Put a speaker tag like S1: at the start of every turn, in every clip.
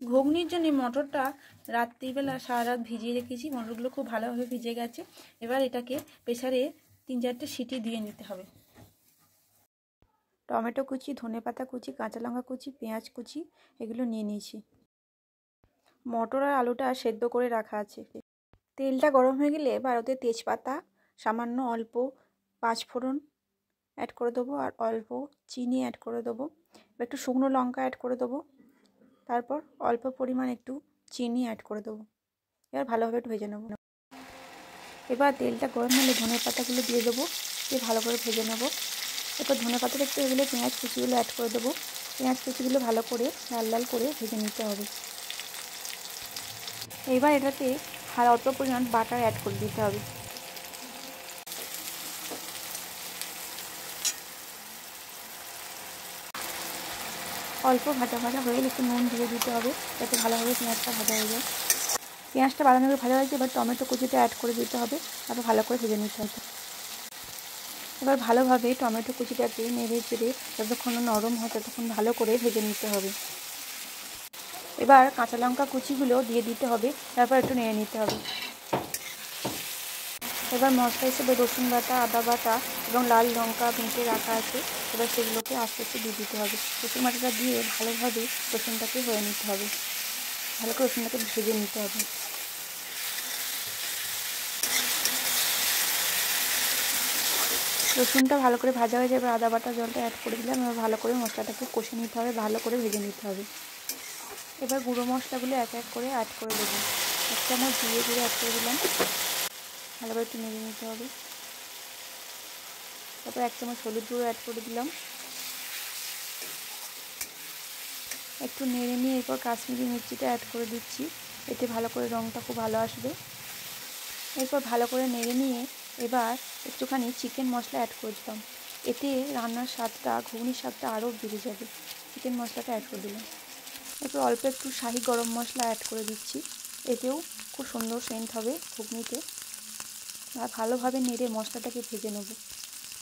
S1: ঘুগনির জন্য মটরটা রাত্রিবেলা সারা রাত ভিজিয়ে রেখেছি। মটরগুলো খুব ভালোভাবে ভিজে গেছে। এবার এটাকে প্রেসারে 3-4টে সিটি দিয়ে নিতে হবে। টমেটো কুচি, ধনেপাতা কুচি, কাঁচা লঙ্কা কুচি, পেঁয়াজ কুচি এগুলো নিয়ে নিয়েছি। মটর আর আলুটা সেদ্ধ করে রাখা আছে। তেলটা গরম হয়ে গেলে এবার ওতে তেজপাতা, সামান্য অল্প 5 ফোড়ন অ্যাড করে দেবো, আর অল্প চিনি অ্যাড করে দেবো। একটু শুকনো লঙ্কা অ্যাড করে দেবো, তারপর অল্প পরিমাণ একটু চিনি অ্যাড করে দেবো। এবার ভালোভাবে একটু ভেজে নেব। এবার তেলটা গরম হলে ধনে পাতাগুলো দিয়ে দেবো, দিয়ে ভালো করে ভেজে নেব। এরপর ধনে পাতাটা একটু হয়ে গেলে পেঁয়াজ কুচিগুলো অ্যাড করে দেবো। পেঁয়াজ কুচিগুলো ভালো করে লাল লাল করে ভেজে নিতে হবে। এবার এটাতে অল্প পরিমাণ বাটার অ্যাড করে দিতে হবে। অল্প ভাজা ভাজা হয়ে গেলে একটু নুন দিয়ে দিতে হবে, যাতে ভালোভাবে পেঁয়াজটা ভাজা হয়ে যায়। পেঁয়াজটা বাদামি ভাজা হয়েছে, এবার টমেটো কুচিটা অ্যাড করে দিতে হবে, তারপর ভালো করে ভেজে নিতে হবে। এবার ভালোভাবে টমেটো কুচিটাকে নেড়ে চেড়ে যতক্ষণ নরম হয় ততক্ষণ ভালো করে ভেজে নিতে হবে। এবার কাঁচা লঙ্কা কুচিগুলো দিয়ে দিতে হবে, তারপর একটু নেড়ে নিতে হবে। এবার মশলা হিসেবে রসুন বাটা, আদা বাটা এবং লাল লঙ্কা বেটে রাখা আছে, এবার সেগুলোকে আস্তে আস্তে দিয়ে দিতে হবে। রসুন বাটাটা দিয়ে ভালোভাবে রসুনটাকে হয়ে নিতে হবে, ভালো করে রসুনটাকে ভেজে নিতে হবে। রসুনটা ভালো করে ভাজা হয়ে যাবে, আদা বাটা জলটা অ্যাড করে দিলাম। এবার ভালো করে মশলাটাকে কষে নিতে হবে, ভালো করে ভেজে নিতে হবে। এবার গুঁড়ো মশলাগুলো এক এক করে অ্যাড করে দেবো। 1 চামচ জিরে গুঁড়ো অ্যাড করে দিলাম, ভালো করে একটু নেড়ে নিতে হবে। তারপর 1 চামচ হলুদ গুঁড়ো অ্যাড করে দিলাম, একটু নেড়ে নিয়ে এরপর কাশ্মীরি মির্চিটা অ্যাড করে দিচ্ছি, এতে ভালো করে রঙটা খুব ভালো আসবে। এরপর ভালো করে নেড়ে নিয়ে এবার একটুখানি চিকেন মশলা অ্যাড করে দিলাম, এতে রান্নার স্বাদটা, ঘুগনির স্বাদটা আরও বেড়ে যাবে। চিকেন মশলাটা অ্যাড করে দিলাম। এরপর অল্প একটু শাহি গরম মশলা অ্যাড করে দিচ্ছি, এতেও খুব সুন্দর সেন্ট হবে ঘুগনিতে। আর ভালোভাবে নেড়ে মশলাটাকে ভেজে নেব।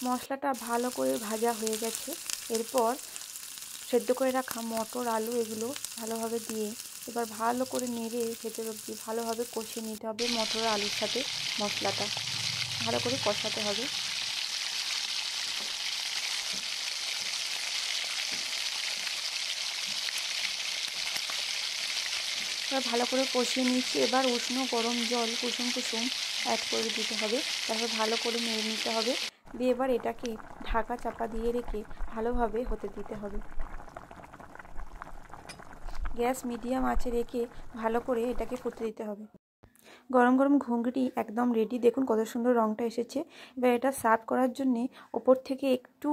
S1: মশলাটা ভালো করে ভাজা হয়ে গেছে। এরপর সেদ্ধ করে রাখা মটর, আলু এগুলো ভালোভাবে দিয়ে এবার ভালো করে নেড়ে ভেতর অবধি ভালোভাবে কষিয়ে নিতে হবে। মটর আর আলুর সাথে মশলাটা ভালো করে কষাতে হবে। এবার ভালো করে কষিয়ে নিচ্ছি। এবার উষ্ণ গরম জল কুসুম কুসুম অ্যাড করে দিতে হবে, তারপর ভালো করে নেড়ে নিতে হবে। দিয়ে এবার এটাকে ঢাকা চাপা দিয়ে রেখে ভালোভাবে হতে দিতে হবে। গ্যাস মিডিয়াম আঁচে রেখে ভালো করে এটাকে ফুটতে দিতে হবে। গরম গরম ঘুগনি একদম রেডি। দেখুন কত সুন্দর রঙটা এসেছে। এবার এটা সার্ভ করার জন্যে ওপর থেকে একটু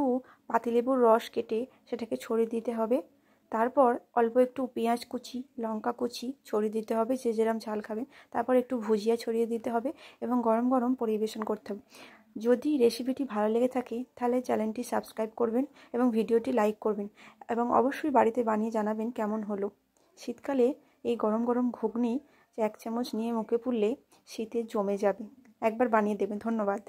S1: পাতিলেবুর রস কেটে সেটাকে ছড়িয়ে দিতে হবে। তারপর অল্প একটু পেঁয়াজ কুচি, লঙ্কা কুচি ছড়িয়ে দিতে হবে, যে যেরকম ঝাল খাবেন। তারপর একটু ভুজিয়া ছড়িয়ে দিতে হবে এবং গরম গরম পরিবেশন করতে হবে। যদি রেসিপিটি ভালো লেগে থাকে তাহলে চ্যানেলটি সাবস্ক্রাইব করবেন এবং ভিডিওটি লাইক করবেন, এবং অবশ্যই বাড়িতে বানিয়ে জানাবেন কেমন হলো। শীতকালে এই গরম গরম ঘুগনি 1 চামচ নিয়ে মুখে পুরলে শীতে জমে যাবে। একবার বানিয়ে দেবেন। ধন্যবাদ।